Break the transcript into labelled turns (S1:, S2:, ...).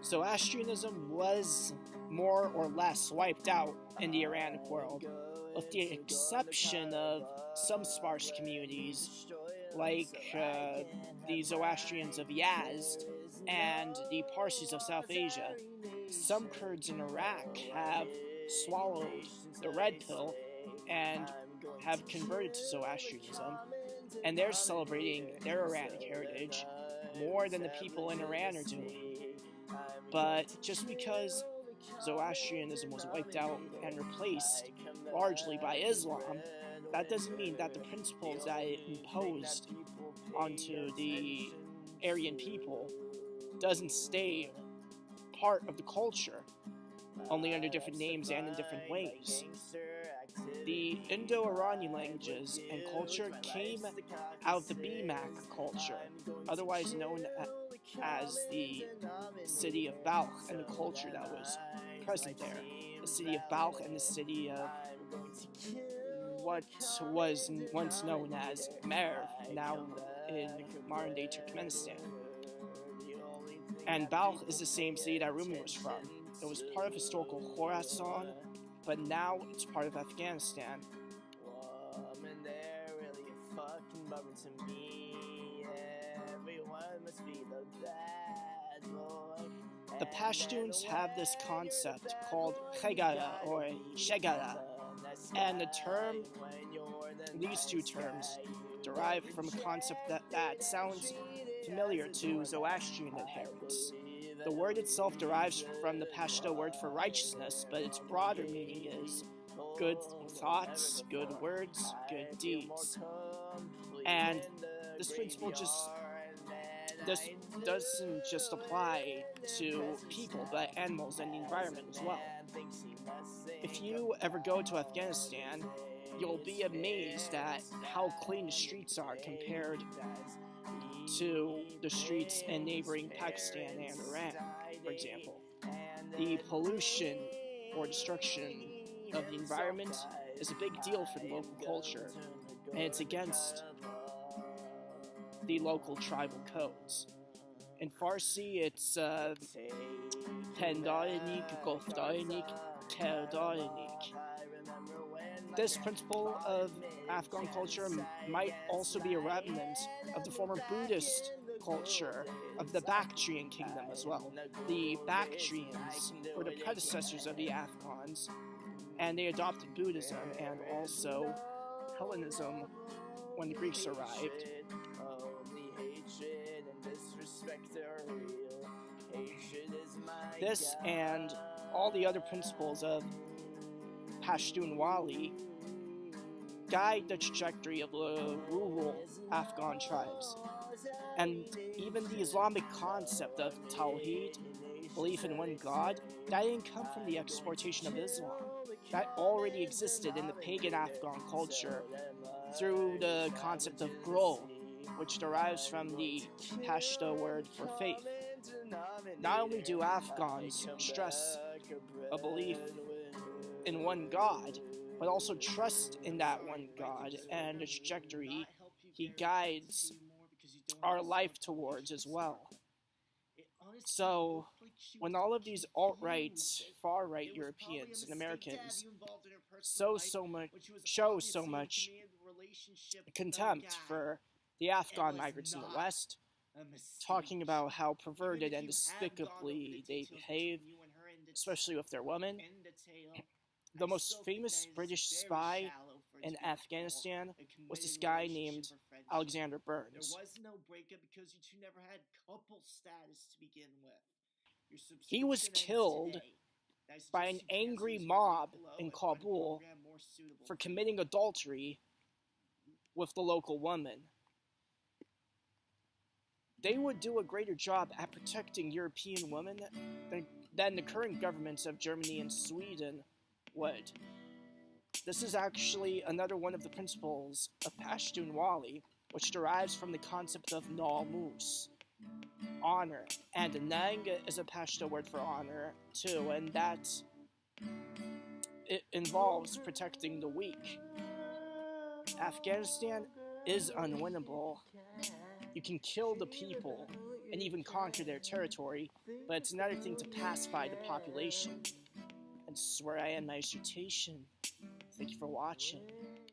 S1: Zoroastrianism was more or less wiped out in the Iranic world, with the exception of some sparse communities like the Zoroastrians of Yazd and the Parsis of South Asia. Some Kurds in Iraq have swallowed the red pill and have converted to Zoroastrianism, and they're celebrating their Iranic heritage more than the people in Iran are doing. But just because Zoroastrianism was wiped out and replaced largely by Islam, that doesn't mean that the principles that it imposed onto the Aryan people doesn't stay part of the culture, only under different names and in different ways. The Indo-Iranian languages and culture came out of the BMAC culture, otherwise known as the city of Balkh, and the culture that was present there. The city of Balkh and the city of what was once known as Merv, now in modern-day Turkmenistan. And Balkh is the same city that Rumi was from. It was part of historical Khorasan, but now it's part of Afghanistan. The Pashtuns have this concept called Khegara or Shegara, and these two terms derive from a concept that sounds familiar to Zoroastrian-adherents. The word itself derives from the Pashto word for righteousness, but its broader meaning is good thoughts, good words, good deeds. And this principle doesn't just apply to people, but animals and the environment as well. If you ever go to Afghanistan, you'll be amazed at how clean the streets are compared to the streets in neighboring Pakistan and Iran, for example. The pollution or destruction of the environment is a big deal for the local culture, and it's against the local tribal codes. In Farsi, it's pendar, goftar, kerdar. This principle of Afghan culture might also be a remnant of the former Buddhist culture of the Bactrian kingdom as well. The Bactrians were the predecessors of the Afghans, and they adopted Buddhism and also Hellenism when the Greeks arrived. This and all the other principles of Pashtunwali guide the trajectory of the rural Afghan tribes. And even the Islamic concept of Tawheed, belief in one God, that didn't come from the exportation of Islam. That already existed in the Pagan Afghan culture through the concept of Gro, which derives from the Pashto word for faith. Not only do Afghans stress a belief in one God, but also trust in that one God and the trajectory he guides our life towards as well. So, when all of these alt-right, far-right Europeans and Americans show so much contempt for the Afghan migrants in the West, talking about how perverted and despicably they behave, especially with their women, the most famous British spy in Afghanistan was this guy named Alexander Burns.
S2: There was no breakup because you two never had couple status to begin with.
S1: He was killed by an angry mob in Kabul for committing adultery with the local woman. They would do a greater job at protecting European women than the current governments of Germany and Sweden would. This is actually another one of the principles of Pashtunwali, which derives from the concept of namus, honor. And nang is a Pashto word for honor too, and that it involves protecting the weak. Afghanistan is unwinnable. You can kill the people, and even conquer their territory, but it's another thing to pacify the population. And this is where I end my dissertation. Thank you for watching.